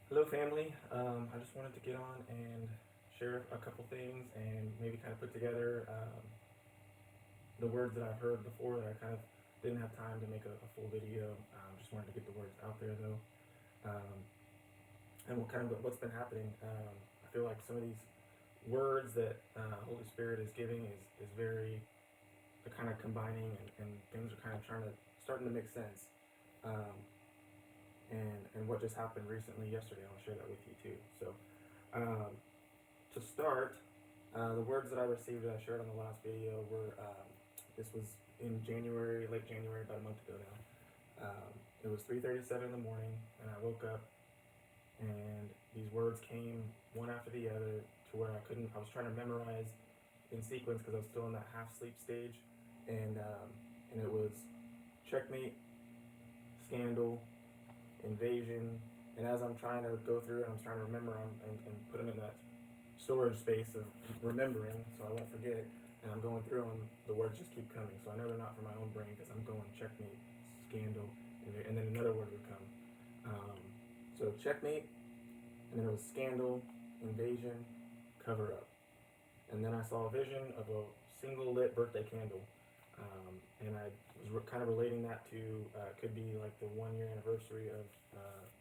Hello, family. I just wanted to get on and share a couple things and maybe kind of put together the words that I've heard before that I kind of didn't have time to make a full video. Just wanted to get the words out there though. And what kind of what's been happening. I feel like some of these words that Holy Spirit is giving is very they're kind of combining and things are kind of starting to make sense. Um, and what just happened recently yesterday. I want to share that with you too. So um, to start, the words that I received that I shared on the last video were this was in January, late January, about a month ago now. It was 3:37 in the morning, and I woke up, and these words came one after the other to where I couldn't. I was trying to memorize in sequence because I was still in that half sleep stage, and it was checkmate, scandal, invasion, and as I'm trying to go through it, I'm trying to remember them and put them in that storage space of remembering so I won't forget. And I'm going through them, the words just keep coming. So I know they're not from my own brain because I'm going checkmate, scandal, and then another word would come. So checkmate, and then it was scandal, invasion, cover up. And then I saw a vision of a single lit birthday candle. And I was kind of relating that to could be like the 1 year anniversary of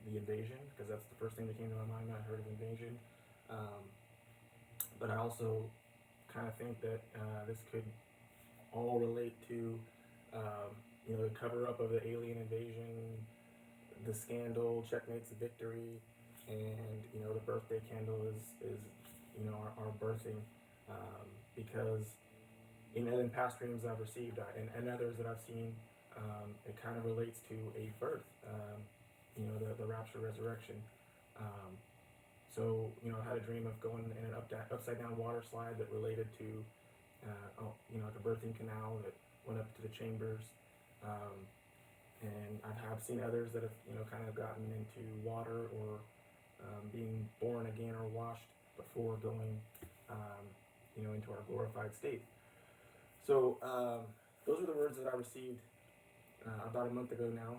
the invasion, because that's the first thing that came to my mind when I heard of invasion. Um, but I also kind of think that this could all relate to the cover up of the alien invasion, the scandal, checkmate's victory, and the birthday candle is our birthing, because in past dreams I've received and others that I've seen, it kind of relates to a birth, the rapture resurrection. Um, I had a dream of going in an upside down water slide that related to, like a birthing canal that went up to the chambers. Um, and I've seen others that have, kind of gotten into water or being born again or washed before going, into our glorified state. So those are the words that I received about a month ago now.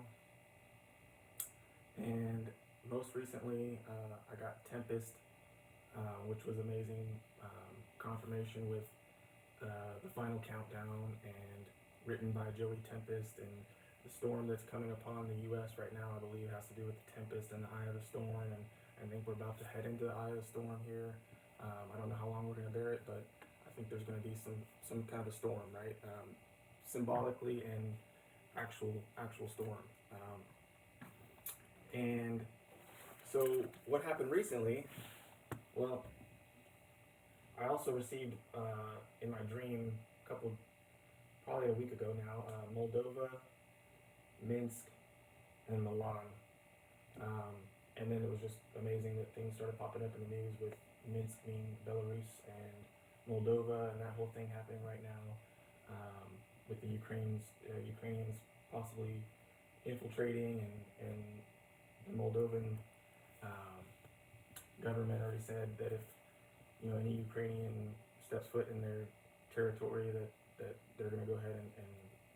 And most recently, I got Tempest, which was amazing, confirmation with the final countdown and written by Joey Tempest. And the storm that's coming upon the U.S. right now, I believe, has to do with the tempest and the eye of the storm. And I think we're about to head into the eye of the storm here. I don't know how long we're going to bear it, but I think there's going to be some kind of a storm, right? Symbolically and actual storm. And so what happened recently? Well, I also received in my dream probably a week ago now, Moldova, Minsk, and Milan. Um, and then it was just amazing that things started popping up in the news with Minsk being Belarus and Moldova and that whole thing happening right now, with the Ukrainians possibly infiltrating, and the Moldovan um, government already said that if any Ukrainian steps foot in their territory, that they're going to go ahead and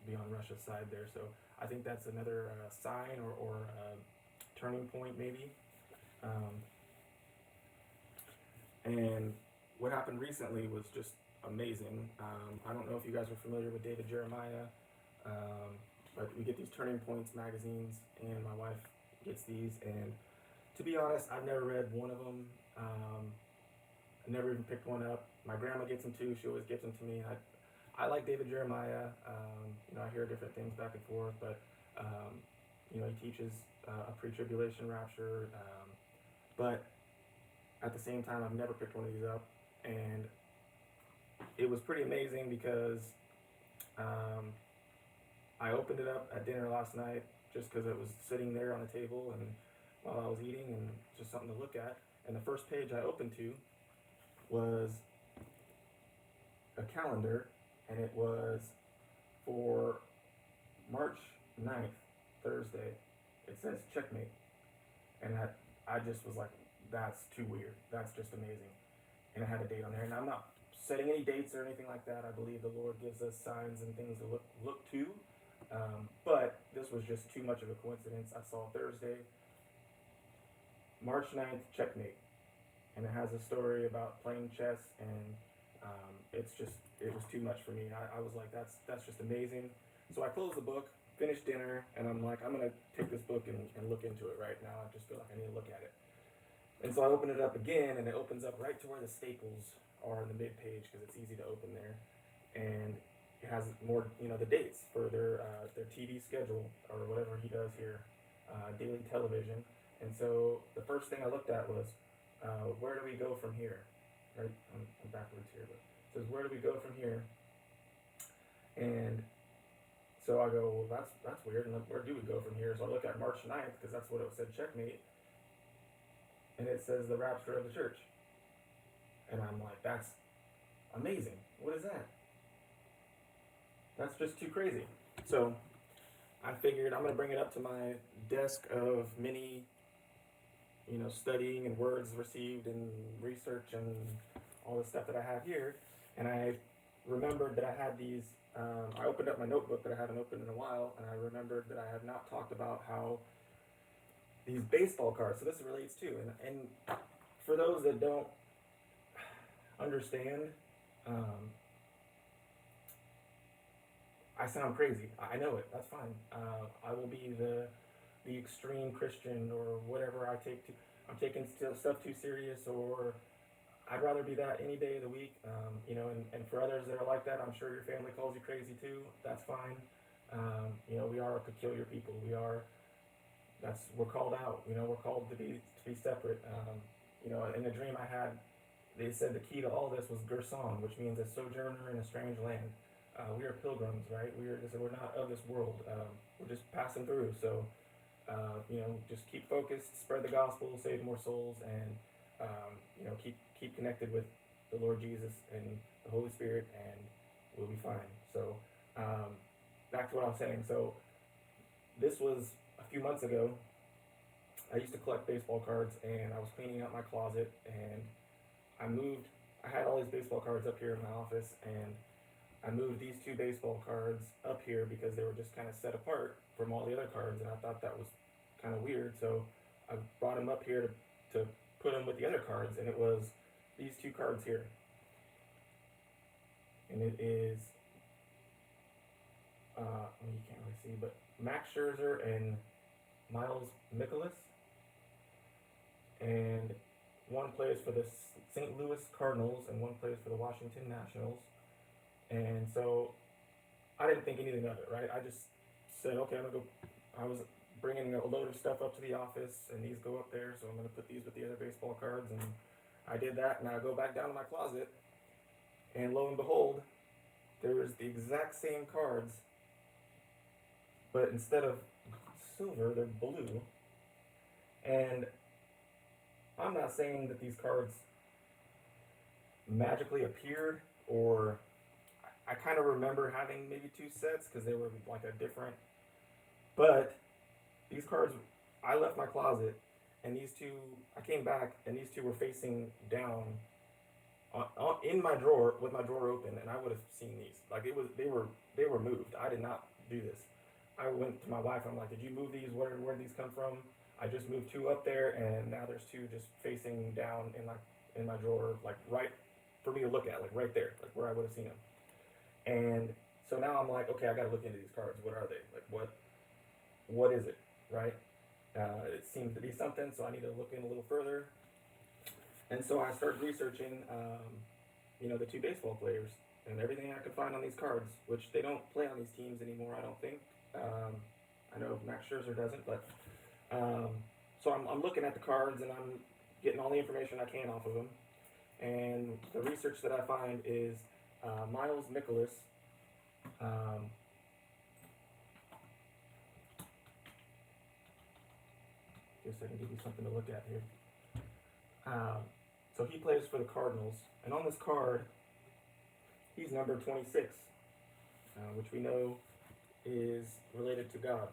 be on Russia's side there. So I think that's another sign or turning point maybe. Um, and what happened recently was just amazing. I don't know if you guys are familiar with David Jeremiah, but we get these Turning Points magazines, and my wife gets these. And to be honest, I've never read one of them. I never even picked one up. My grandma gets them too. She always gives them to me. I like David Jeremiah. I hear different things back and forth, but he teaches a pre-tribulation rapture. But at the same time, I've never picked one of these up, and it was pretty amazing because I opened it up at dinner last night just because it was sitting there on the table and while I was eating, and just something to look at. And the first page I opened to was a calendar, and it was for March 9th, Thursday. It says checkmate, and I just was like, that's too weird. That's just amazing. And it had a date on there, and I'm not setting any dates or anything like that. I believe the Lord gives us signs and things to look to. But this was just too much of a coincidence. I saw Thursday, March 9th, checkmate. And it has a story about playing chess, and it was too much for me. I was like, that's just amazing. So I closed the book, finished dinner, and I'm like, I'm going to take this book and look into it right now. I just feel like I need to look at it. And so I open it up again, and it opens up right to where the staples are in the mid page because it's easy to open there. And it has more, the dates for their TV schedule or whatever he does here, daily television. And so the first thing I looked at was, where do we go from here? Right, I'm backwards here, but it says, where do we go from here? And so I go, well, that's weird. And where do we go from here? So I look at March 9th because that's what it said, checkmate. And it says the rapture of the church. And I'm like, that's amazing. What is that? That's just too crazy. So I figured I'm going to bring it up to my desk of many, studying and words received and research and all the stuff that I have here. And I remembered that I had these, I opened up my notebook that I haven't opened in a while, and I remembered that I have not talked about how these baseball cards, so this relates too. And for those that don't understand, I sound crazy. I know it. That's fine. I will be the extreme Christian or whatever I'm taking stuff too serious, or I'd rather be that any day of the week. And for others that are like that, I'm sure your family calls you crazy too. That's fine. We are a peculiar people. We're called out. We're called to be separate. In the dream I had, they said the key to all this was Gerson, which means a sojourner in a strange land. We are pilgrims, right? We're not of this world. We're just passing through. So, just keep focused, spread the gospel, save more souls, and keep connected with the Lord Jesus and the Holy Spirit, and we'll be fine. So, back to what I was saying. So, this was a few months ago. I used to collect baseball cards, and I was cleaning out my closet, and I had all these baseball cards up here in my office, and I moved these 2 baseball cards up here because they were just kind of set apart from all the other cards, and I thought that was kind of weird. So I brought them up here to put them with the other cards, and it was these 2 cards here. And it is, you can't really see, but Max Scherzer and Miles Mikolas. And one plays for the St. Louis Cardinals, and one plays for the Washington Nationals. And so I didn't think anything of it, right? I just said, okay, I was bringing a load of stuff up to the office, and these go up there, so I'm going to put these with the other baseball cards. And I did that, and I go back down to my closet, and lo and behold, there's the exact same cards, but instead of silver, they're blue. And I'm not saying that these cards magically appeared, or I kind of remember having maybe 2 sets because they were like a different, but these cards, I left my closet, and these 2, I came back, and these 2 were facing down in my drawer with my drawer open, and I would have seen these. Like they were moved. I did not do this. I went to my wife, and I'm like, did you move these? Where did these come from? I just moved 2 up there, and now there's 2 just facing down in my drawer, like right for me to look at, like right there, like where I would have seen them. And so now I'm like, okay, I got to look into these cards. What are they? Like what is it, right? It seems to be something, so I need to look in a little further. And so I started researching, the 2 baseball players and everything I could find on these cards, which they don't play on these teams anymore, I don't think. I know Max Scherzer doesn't, but so I'm looking at the cards, and I'm getting all the information I can off of them. And the research that I find is Miles Mikolas. Guess I can give you something to look at here. So he plays for the Cardinals, and on this card, he's number 26, which we know is related to God.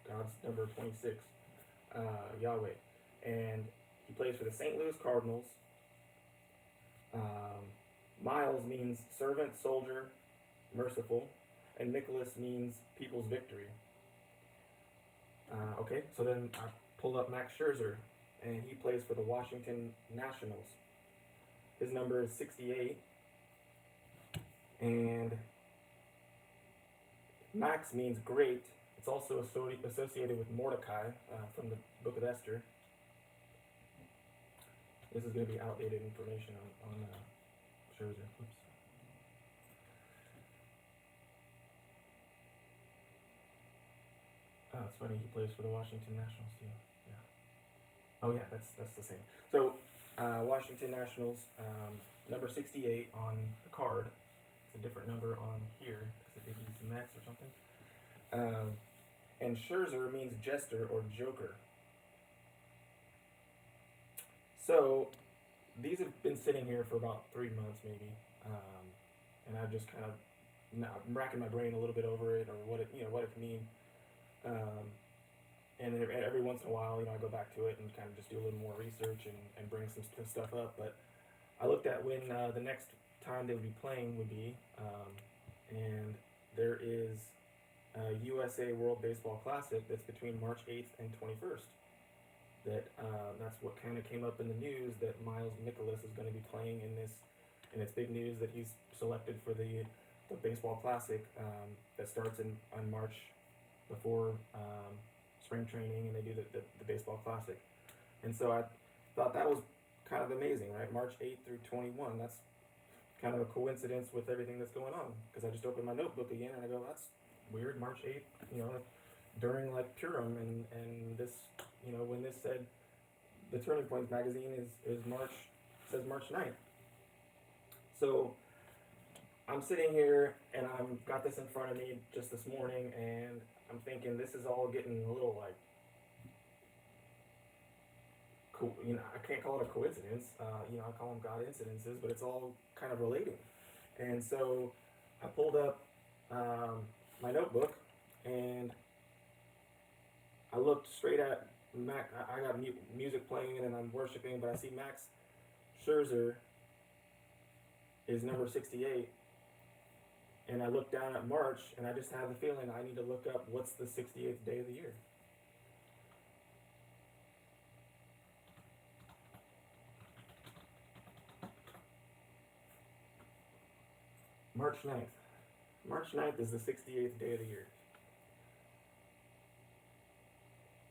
God's number 26, Yahweh. And he plays for the St. Louis Cardinals. Miles means servant, soldier, merciful, and Nicholas means people's victory. Okay, so then I pulled up Max Scherzer, and he plays for the Washington Nationals. His number is 68, and Max means great. It's also associated with Mordecai from the book of Esther. This is going to be outdated information on Scherzer. Oops. Oh, it's funny. He plays for the Washington Nationals too. Yeah. Oh yeah, that's the same. So Washington Nationals, number 68 on the card. It's a different number on here because it did use Max or something. And Scherzer means jester or joker. So these have been sitting here for about 3 months maybe, and I've just kind of I'm racking my brain a little bit over it or what it what it can mean. And every once in a while, I go back to it and kind of just do a little more research and bring some stuff up. But I looked at when the next time they would be playing would be, and there is a USA World Baseball Classic that's between March 8th and 21st. That's what kind of came up in the news that Miles Mikolas is going to be playing in this, and it's big news that he's selected for the Baseball Classic that starts on March before spring training, and they do the Baseball Classic. And so I thought that was kind of amazing, right? March 8th through 21. That's kind of a coincidence with everything that's going on, because I just opened my notebook again and I go, that's weird. March 8th, during like Purim, and this, when this said the Turning Points magazine is March, says March 9th. So I'm sitting here and I've got this in front of me just this morning, and I'm thinking this is all getting a little like, I can't call it a coincidence. I call them God incidences, but it's all kind of relating. And so I pulled up my notebook and I looked straight at Max. I got music playing and I'm worshiping, but I see Max Scherzer is number 68. And I look down at March, and I just have the feeling I need to look up what's the 68th day of the year. March 9th. March 9th is the 68th day of the year.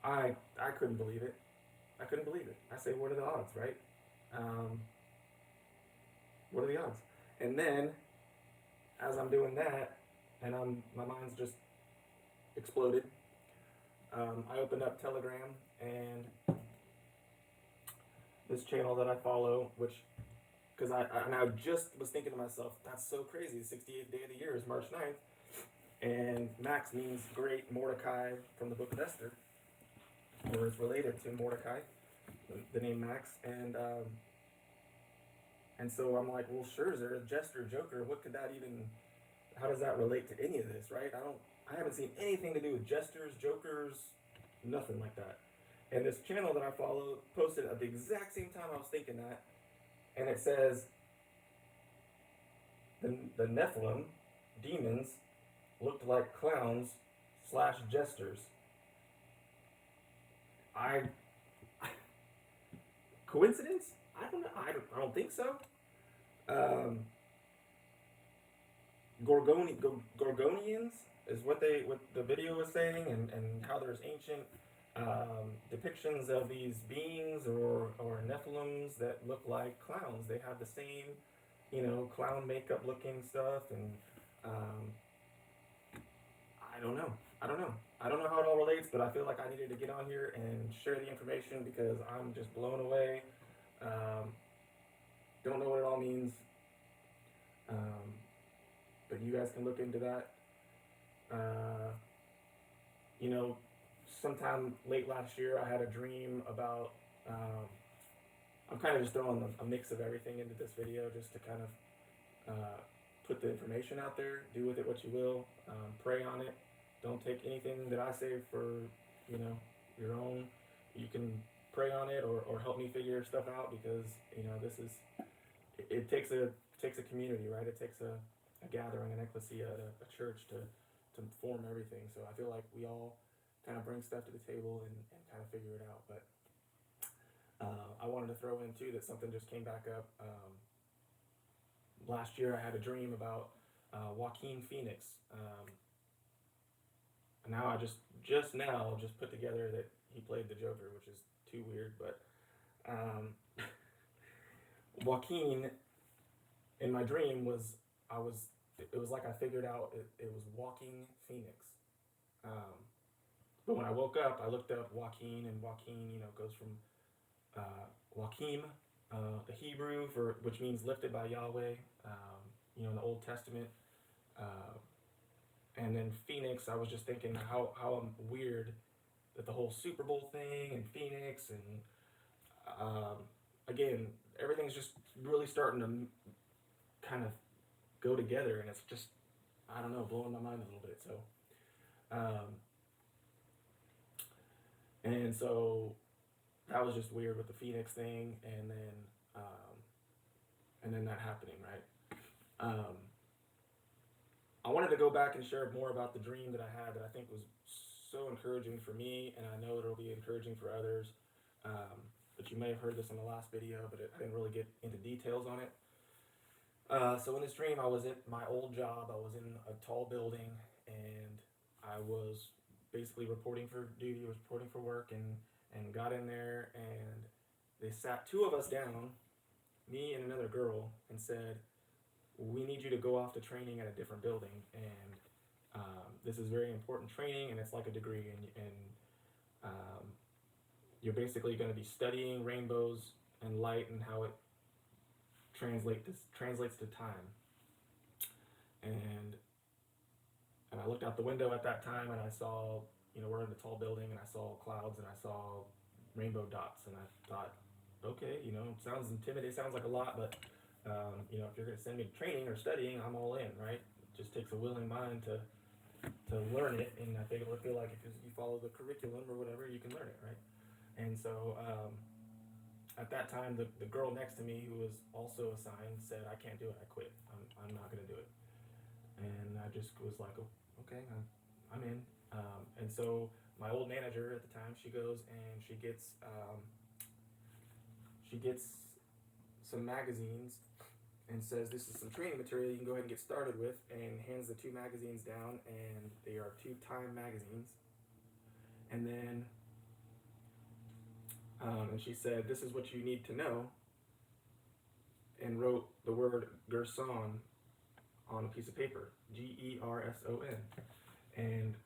I couldn't believe it. I couldn't believe it. I say, what are the odds, right? What are the odds? And then, as I'm doing that, and my mind's just exploded, I opened up Telegram, and this channel that I follow, because I just was thinking to myself, that's so crazy, the 68th day of the year is March 9th, and Max means great Mordecai from the book of Esther, or is related to Mordecai, the name Max, and so I'm like, well, Scherzer, jester, joker, what could that even, how does that relate to any of this, right? I haven't seen anything to do with jesters, jokers, nothing like that. And this channel that I follow posted at the exact same time I was thinking that, and it says, the Nephilim, demons, looked like clowns / jesters. Coincidence? I don't know. I don't think so. Gorgonians is what the video was saying, and how there's ancient depictions of these beings or Nephilims that look like clowns. They have the same, clown makeup looking stuff, and I don't know. I don't know how it all relates, but I feel like I needed to get on here and share the information because I'm just blown away. Don't know what it all means, but you guys can look into that. Sometime late last year, I had a dream about. I'm kind of just throwing a mix of everything into this video just to kind of put the information out there. Do with it what you will. Pray on it. Don't take anything that I say for your own. You can pray on it or help me figure stuff out, because this is it takes a community, right? It takes a gathering, an ecclesia, a church to form everything. So I feel like we all kind of bring stuff to the table and kind of figure it out. But I wanted to throw in too that something just came back up. Last year I had a dream about Joaquin Phoenix. And now I just now just put together that he played the Joker, which is too weird. But Joaquin in my dream was I was it was like I figured out it was walking Phoenix. Um, but when I woke up, I looked up Joaquin, and Joaquin, goes from Joachim, the Hebrew for which means lifted by Yahweh. In the Old Testament, uh, and then Phoenix. I was just thinking how weird that the whole Super Bowl thing and Phoenix and um, again everything's just really starting to kind of go together, and it's just I don't know blowing my mind a little bit. Um, and so that was just weird with the Phoenix thing, and then that happening, right? Um, I wanted to go back and share more about the dream that I had that I think was so encouraging for me, and I know it'll be encouraging for others. But you may have heard this in the last video, but I didn't really get into details on it. So in this dream, I was at my old job. I was in a tall building, and I was basically reporting for duty, was reporting for work, and got in there, and they sat two of us down, me and another girl, and said, we need you to go off to training at a different building, and this is very important training, and it's like a degree, and you're basically going to be studying rainbows and light and how it translates to time. And I looked out the window at that time, and I saw, we're in a tall building, and I saw clouds, and I saw rainbow dots, and I thought, okay, it sounds intimidating, sounds like a lot, but if you're going to send me to training or studying, I'm all in, right? It just takes a willing mind to learn it, and I feel like if you follow the curriculum or whatever, you can learn it, right? And so at that time, the girl next to me, who was also assigned, said, I can't do it, I quit, I'm not going to do it. And I just was like, oh, okay, I'm in. And so my old manager at the time, she goes and she gets some magazines and says, this is some training material you can go ahead and get started with, and hands the two magazines down, and they are two Time magazines. And then and she said, this is what you need to know, and wrote the word Gerson on a piece of paper, Gerson. And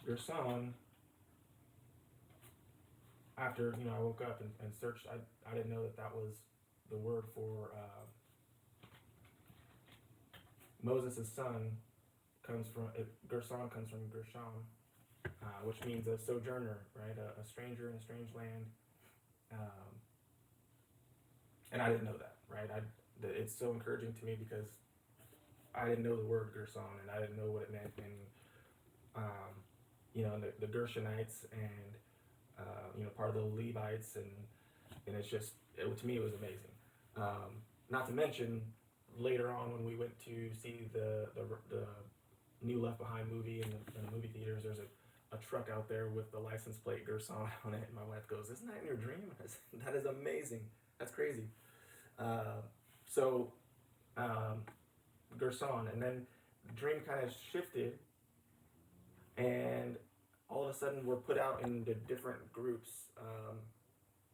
Gerson, after I woke up and searched, I didn't know that was the word for Moses' son. Gerson comes from Gershon, which means a sojourner, right? A stranger in a strange land. And I didn't know that, right? It's so encouraging to me because I didn't know the word Gerson, and I didn't know what it meant. And the Gershonites, and part of the Levites, and it's just to me it was amazing. Not to mention later on when we went to see the new Left Behind movie in the movie theaters, there's a truck out there with the license plate Gerson on it, and my wife goes, "Isn't that in your dream?" That is amazing. That's crazy. So Gerson, and then the dream kind of shifted, and all of a sudden we're put out into different groups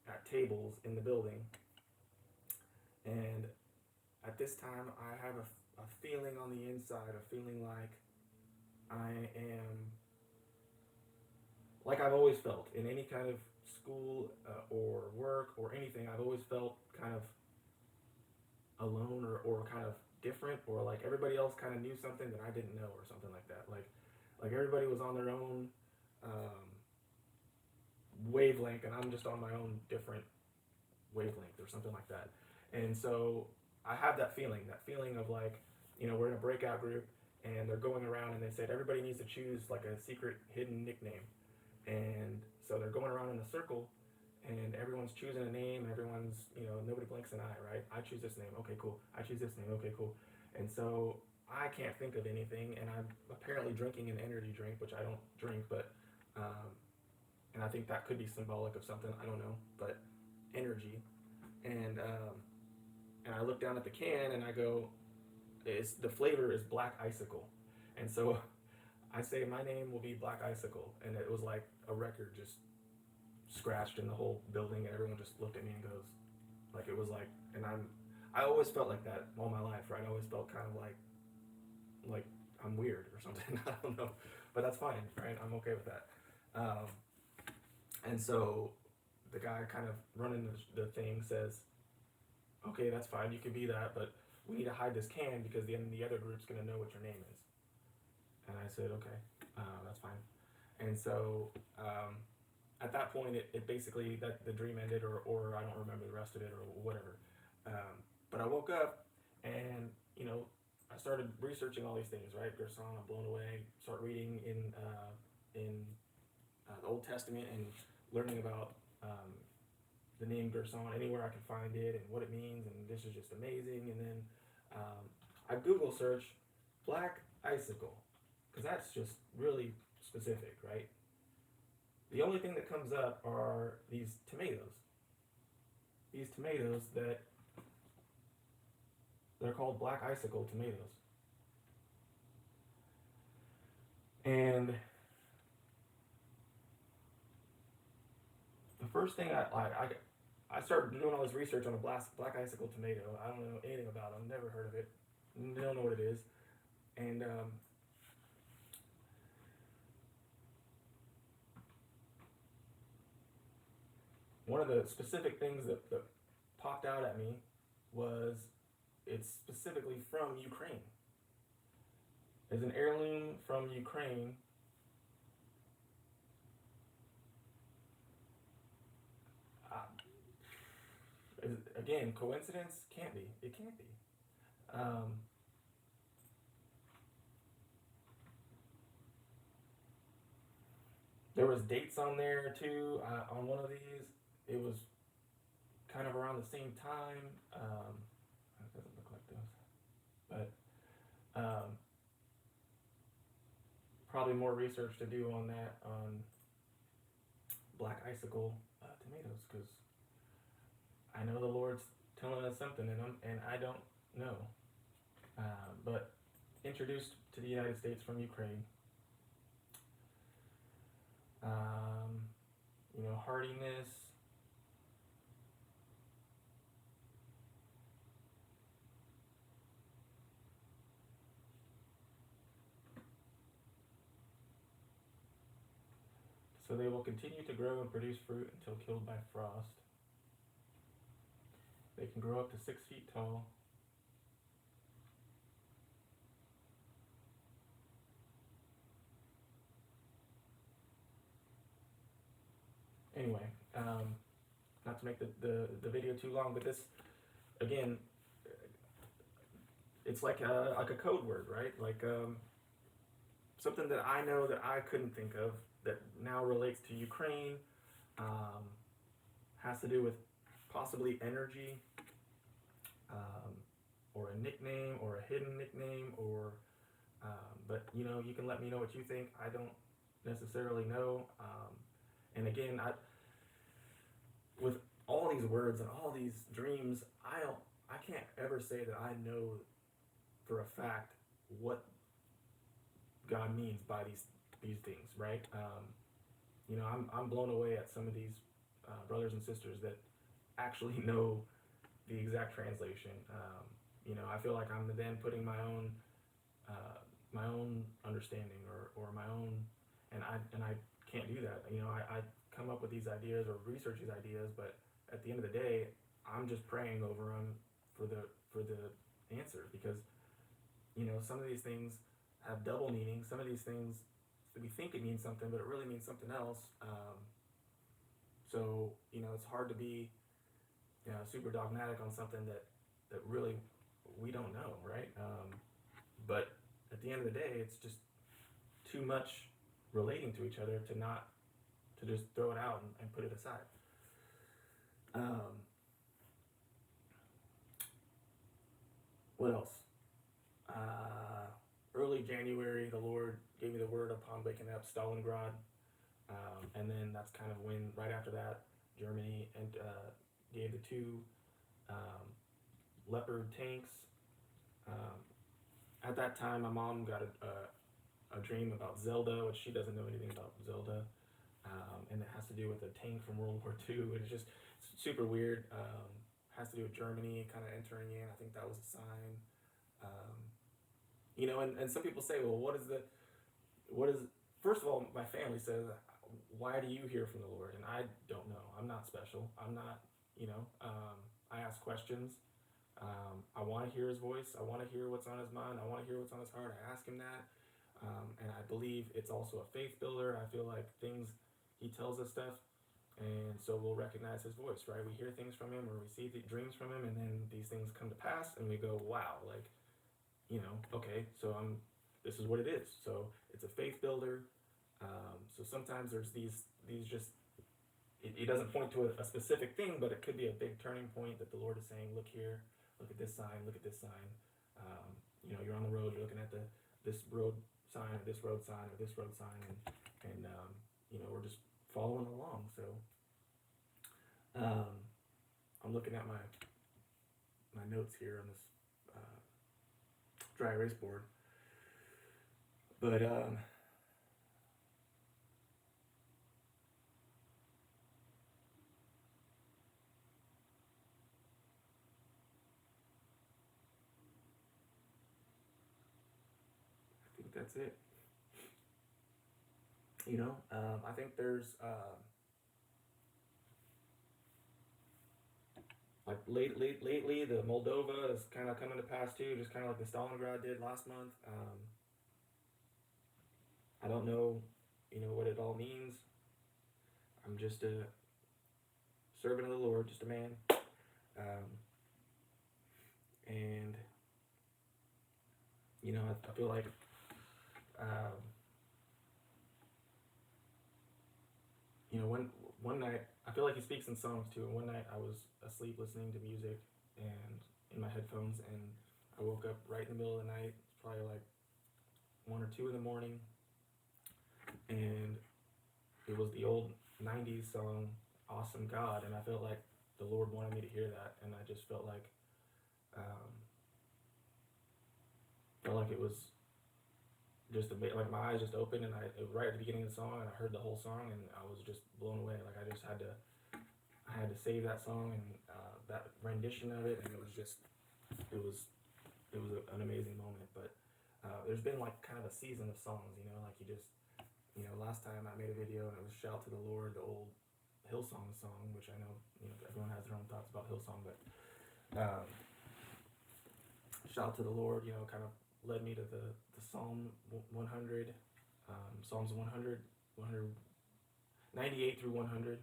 at tables in the building, and at this time I have a feeling on the inside, a feeling like I am, like I've always felt in any kind of school or work or anything, I've always felt kind of alone or kind of different, or like everybody else kind of knew something that I didn't know, or something like that. Like everybody was on their own wavelength, and I'm just on my own different wavelength or something like that. And so I have that feeling of like, we're in a breakout group, and they're going around, and they said everybody needs to choose like a secret hidden nickname. And so they're going around in a circle, and everyone's choosing a name, and everyone's, nobody blinks an eye, right? I choose this name, okay, cool. I choose this name, okay, cool. And so I can't think of anything, and I'm apparently drinking an energy drink, which I don't drink, but and I think that could be symbolic of something, I don't know, but energy. And and I look down at the can and I go, it's the flavor is Black Icicle, and so I say my name will be Black Icicle, and it was like a record just scratched in the whole building, and everyone just looked at me and goes, like it was like, and I always felt like that all my life, right? I always felt kind of like I'm weird or something. I don't know, but that's fine, right? I'm okay with that. Um, and so the guy kind of running the thing says, okay, that's fine, you can be that, but we need to hide this can because then the other group's gonna know what your name is. And I said, okay, that's fine. And so at that point, it basically, that the dream ended, or I don't remember the rest of it or whatever. But I woke up and, I started researching all these things, right? Gerson, I'm blown away. Start reading in the Old Testament and learning about the name Gerson anywhere I could find it and what it means, and this is just amazing. And then I Google search Black Icicle, because that's just really specific, right? The only thing that comes up are these tomatoes. These tomatoes that they're called Black Icicle tomatoes. And the first thing I started doing all this research on a Black Icicle tomato. I don't know anything about them, never heard of it, don't know what it is. And one of the specific things that popped out at me was it's specifically from Ukraine. It's an heirloom from Ukraine. Again, coincidence? Can't be. It can't be. There was dates on there too. On one of these, it was kind of around the same time. It doesn't look like those, but probably more research to do on that, on Black Icicle tomatoes, because I know the Lord's telling us something, and I don't know. But introduced to the United States from Ukraine. Hardiness. So they will continue to grow and produce fruit until killed by frost. They can grow up to 6 feet tall. Anyway, not to make the video too long, but this, again, it's like a code word, right? Like something that I know that I couldn't think of that now relates to Ukraine, has to do with possibly energy, or a nickname, or a hidden nickname, or but you can let me know what you think. I don't necessarily know. And again, with all these words and all these dreams, I can't ever say that I know for a fact what God means by these things, right? I'm blown away at some of these brothers and sisters that actually know the exact translation. I feel like I'm then putting my own understanding or my own, and I can't do that. I come up with these ideas or research these ideas, but at the end of the day, I'm just praying over them for the answer, because some of these things have double meaning. Some of these things we think it means something, but it really means something else. So it's hard to be super dogmatic on something that really we don't know, right? But at the end of the day, it's just too much relating to each other to just throw it out and put it aside. What else? Early January, the Lord gave me the word upon waking up, Stalingrad. and then that's kind of when, right after that, Germany and gave the two um, Leopard tanks. Um, at that time, my mom got a dream about Zelda, which she doesn't know anything about Zelda, and it has to do with a tank from World War II. It's just super weird. Has to do with Germany kind of entering in. I think that was a sign. Um, and some people say, well, what is, first of all, my family says, why do you hear from the Lord? And I don't know. I'm not special. I'm not, I ask questions. I want to hear his voice. I want to hear what's on his mind. I want to hear what's on his heart. I ask him that. And I believe it's also a faith builder. I feel like he tells us stuff. And so we'll recognize his voice, right? We hear things from him or we see the dreams from him, and then these things come to pass, and we go, wow, like, okay, so this is what it is. So it's a faith builder. So sometimes there's these just, it doesn't point to a specific thing, but it could be a big turning point that the Lord is saying, look here, look at this sign, look at this sign. You're on the road, you're looking at this road sign, or this road sign, or this road sign, and we're just following along. So I'm looking at my notes here on this dry erase board, but I think that's it. I think there's like lately, the Moldova is kind of coming to pass too, just kind of like the Stalingrad did last month. I don't know, what it all means. I'm just a servant of the Lord, just a man, and I feel like one night I feel like he speaks in songs too. And one night I was asleep listening to music and in my headphones, and I woke up right in the middle of the night. It's probably like 1 or 2 in the morning, and it was the old '90s song "Awesome God," and I felt like the Lord wanted me to hear that, and I just felt like it was just like my eyes just opened, and right at the beginning of the song, and I heard the whole song, and I was just blown away. Like I had to save that song and that rendition of it, and it was an amazing moment. But there's been like kind of a season of songs, like last time I made a video and it was "Shout to the Lord," the old Hillsong song, which I know everyone has their own thoughts about Hillsong, but "Shout to the Lord," kind of led me to the Psalm 100, Psalms 100, 198 through 100.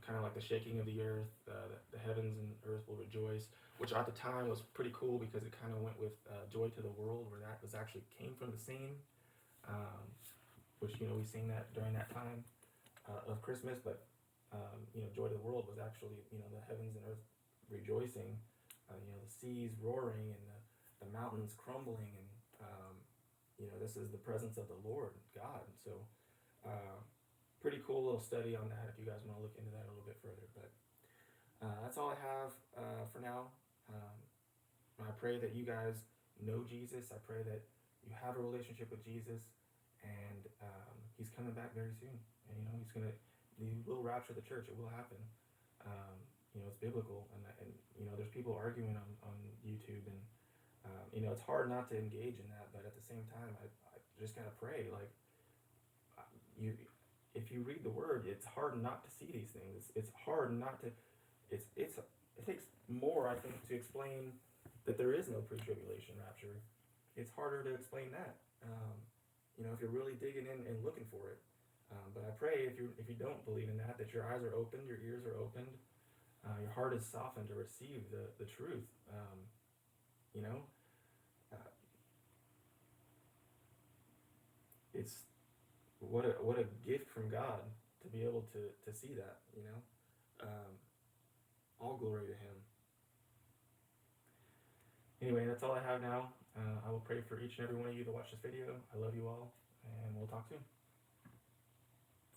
Kind of like the shaking of the earth, the heavens and earth will rejoice, which at the time was pretty cool because it kind of went with Joy to the World, where that was actually came from the same, which we sing that during that time of Christmas, but Joy to the World was actually the heavens and earth rejoicing, the seas roaring and the mountains crumbling, and this is the presence of the Lord God. So pretty cool little study on that if you guys want to look into that a little bit further. But that's all I have for now. I pray that you guys know Jesus. I pray that you have a relationship with Jesus, and he's coming back very soon. And he will rapture the church. It will happen. It's biblical, and there's people arguing on YouTube, and it's hard not to engage in that. But at the same time, I just gotta pray. Like if you read the Word, it's hard not to see these things. It's hard not to. It takes more, I think, to explain that there is no pre-tribulation rapture. It's harder to explain that. If you're really digging in and looking for it. But I pray if you don't believe in that your eyes are opened, your ears are opened, your heart is softened to receive the truth. It's what a gift from God to be able to see that. All glory to Him. Anyway, that's all I have now. I will pray for each and every one of you that watch this video. I love you all, and we'll talk soon.